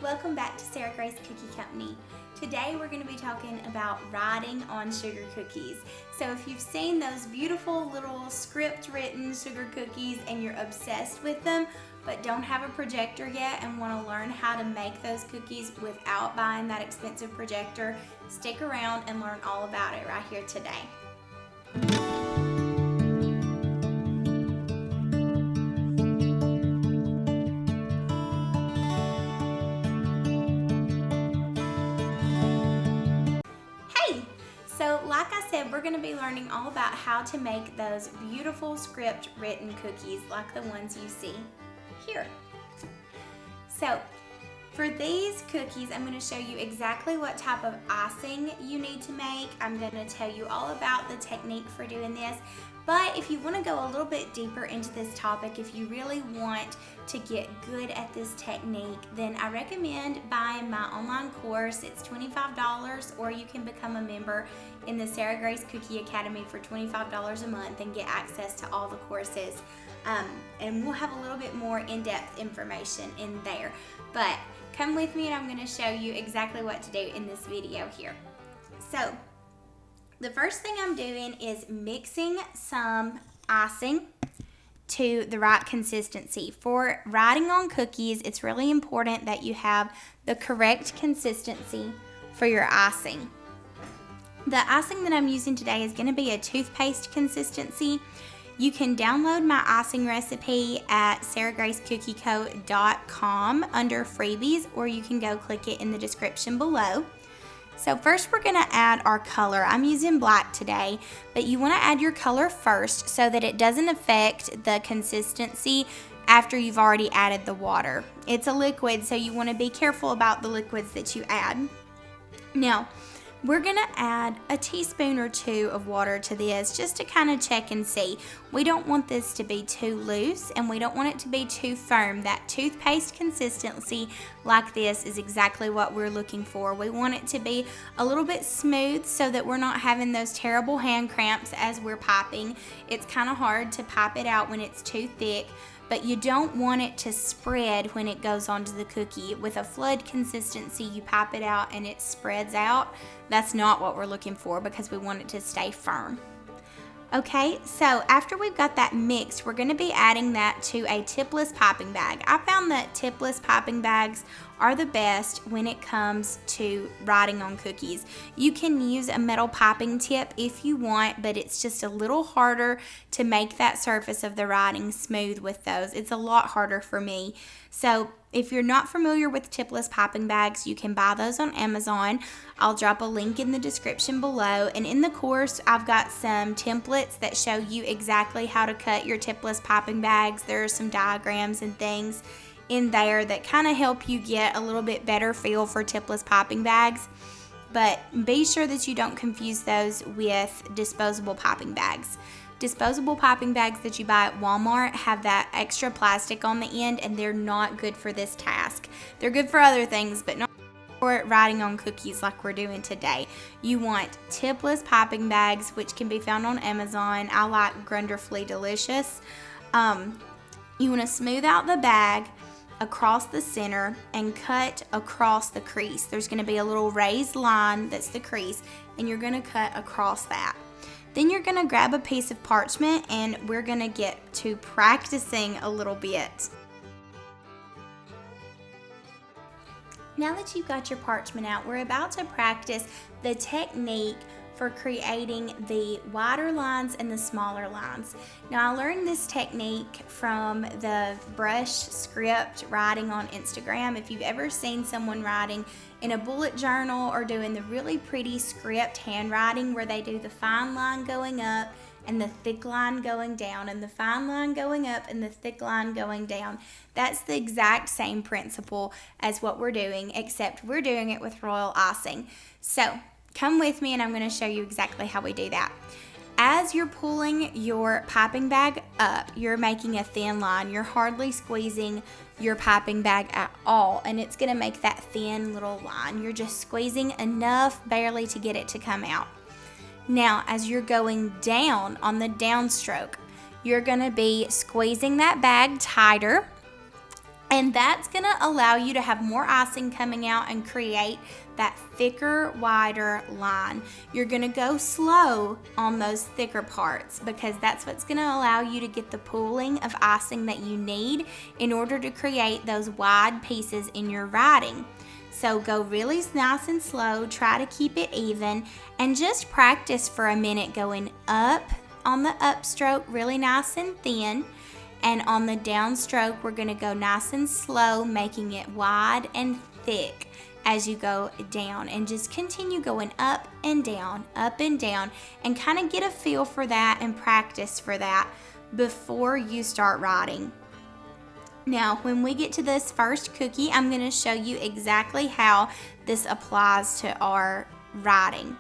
Welcome back to Sarah Grace Cookie Company. Today we're going to be talking about writing on sugar cookies. So if you've seen those beautiful little script written sugar cookies and you're obsessed with them but don't have a projector yet and want to learn how to make those cookies without buying that expensive projector, stick around and learn all about it right here today. So like I said, we're going to be learning all about how to make those beautiful script written cookies like the ones you see here. So for these cookies, I'm going to show you exactly what type of icing you need to make. I'm going to tell you all about the technique for doing this. But if you want to go a little bit deeper into this topic, if you really want to get good at this technique, then I recommend buying my online course. It's $25, or you can become a member in the Sarah Grace Cookie Academy for $25 a month and get access to all the courses. And we'll have a little bit more in-depth information in there. But come with me and I'm going to show you exactly what to do in this video here. So the first thing I'm doing is mixing some icing to the right consistency. For writing on cookies, it's really important that you have the correct consistency for your icing. The icing that I'm using today is going to be a toothpaste consistency. You can download my icing recipe at sarahgracecookie.com under freebies, or you can go click it in the description below. So first we're going to add our color. I'm using black today, but you want to add your color first so that it doesn't affect the consistency after you've already added the water. It's a liquid, so you want to be careful about the liquids that you add. Now, we're going to add a teaspoon or two of water to this just to kind of check and see. We don't want this to be too loose and we don't want it to be too firm. That toothpaste consistency like this is exactly what we're looking for. We want it to be a little bit smooth so that we're not having those terrible hand cramps as we're piping. It's kind of hard to pipe it out when it's too thick, but you don't want it to spread when it goes onto the cookie. With a flood consistency, you pipe it out and it spreads out. That's not what we're looking for because we want it to stay firm. Okay, so after we've got that mixed, we're going to be adding that to a tipless piping bag. I found that tipless piping bags are the best when it comes to writing on cookies. You can use a metal piping tip if you want, but it's just a little harder to make that surface of the writing smooth with those. It's a lot harder for me. So if you're not familiar with tipless piping bags, you can buy those on Amazon. I'll drop a link in the description below. And in the course, I've got some templates that show you exactly how to cut your tipless piping bags. There are some diagrams and things in there that kind of help you get a little bit better feel for tipless piping bags. But be sure that you don't confuse those with disposable piping bags. Disposable piping bags that you buy at Walmart have that extra plastic on the end, and they're not good for this task. They're good for other things, but not for writing on cookies like we're doing today. You want tipless piping bags, which can be found on Amazon. I like Grunderfully Delicious. You want to smooth out the bag across the center and cut across the crease. There's going to be a little raised line that's the crease, and you're going to cut across that. Then you're going to grab a piece of parchment and we're going to get to practicing a little bit. Now that you've got your parchment out, we're about to practice the technique for creating the wider lines and the smaller lines. Now, I learned this technique from the brush script writing on Instagram. If you've ever seen someone writing in a bullet journal or doing the really pretty script handwriting where they do the fine line going up and the thick line going down and the fine line going up and the thick line going down, that's the exact same principle as what we're doing, except we're doing it with royal icing. So come with me and I'm going to show you exactly how we do that. As you're pulling your piping bag up, you're making a thin line. You're hardly squeezing your piping bag at all, and it's going to make that thin little line. You're just squeezing enough barely to get it to come out. Now, as you're going down on the downstroke, you're going to be squeezing that bag tighter And that's gonna allow you to have more icing coming out and create that thicker, wider line. You're gonna go slow on those thicker parts because that's what's gonna allow you to get the pooling of icing that you need in order to create those wide pieces in your writing. So go really nice and slow, try to keep it even, and just practice for a minute going up on the upstroke really nice and thin. And on the downstroke, we're gonna go nice and slow, making it wide and thick as you go down. And just continue going up and down, and kind of get a feel for that and practice for that before you start writing. Now, when we get to this first cookie, I'm gonna show you exactly how this applies to our writing.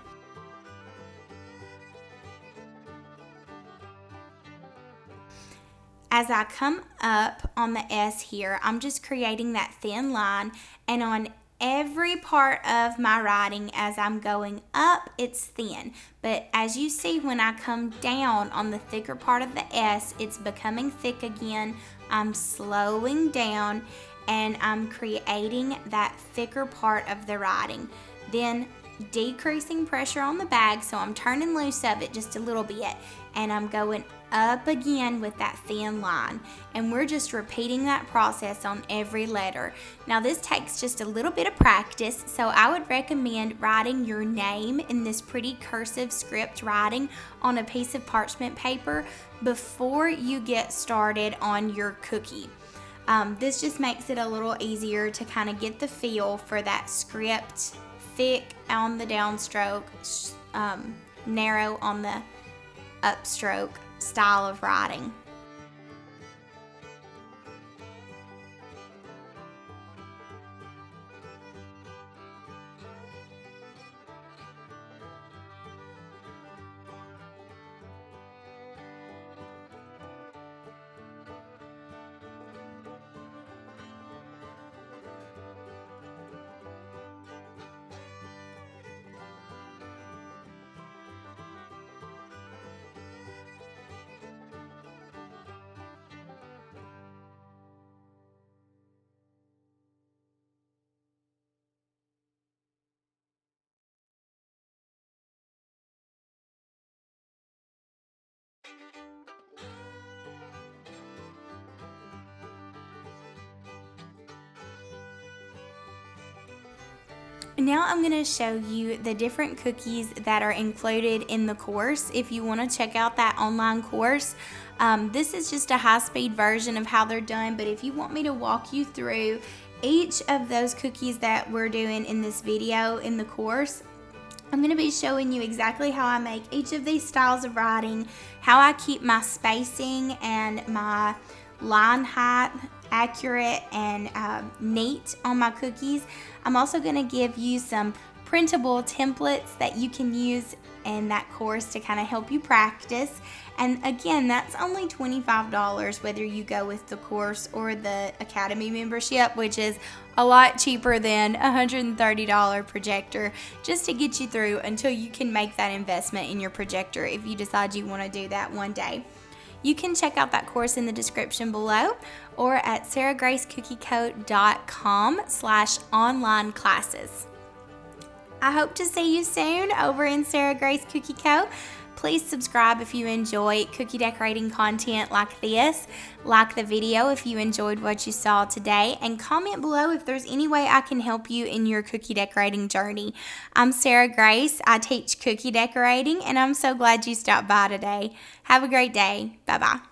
As I come up on the S here, I'm just creating that thin line, and on every part of my writing as I'm going up, it's thin. But as you see, when I come down on the thicker part of the S, it's becoming thick again. I'm slowing down and I'm creating that thicker part of the writing. Then decreasing pressure on the bag, so I'm turning loose of it just a little bit, and I'm going up again with that thin line, and we're just repeating that process on every letter. Now this takes just a little bit of practice, so I would recommend writing your name in this pretty cursive script writing on a piece of parchment paper before you get started on your cookie. This just makes it a little easier to kind of get the feel for that script, thick on the downstroke, narrow on the upstroke style of writing. Now I'm going to show you the different cookies that are included in the course. If you want to check out that online course, this is just a high-speed version of how they're done, but if you want me to walk you through each of those cookies that we're doing in this video in the course, I'm going to be showing you exactly how I make each of these styles of writing, how I keep my spacing and my line height accurate and neat on my cookies. I'm also going to give you some printable templates that you can use in that course to kind of help you practice. And again, that's only $25 whether you go with the course or the Academy membership, which is a lot cheaper than $130 projector, just to get you through until you can make that investment in your projector if you decide you want to do that one day. You can check out that course in the description below or at sarahgracecookieco.com/online classes. I hope to see you soon over in Sarah Grace Cookie Co. Please subscribe if you enjoy cookie decorating content like this. Like the video if you enjoyed what you saw today, and comment below if there's any way I can help you in your cookie decorating journey. I'm Sarah Grace. I teach cookie decorating, and I'm so glad you stopped by today. Have a great day. Bye-bye.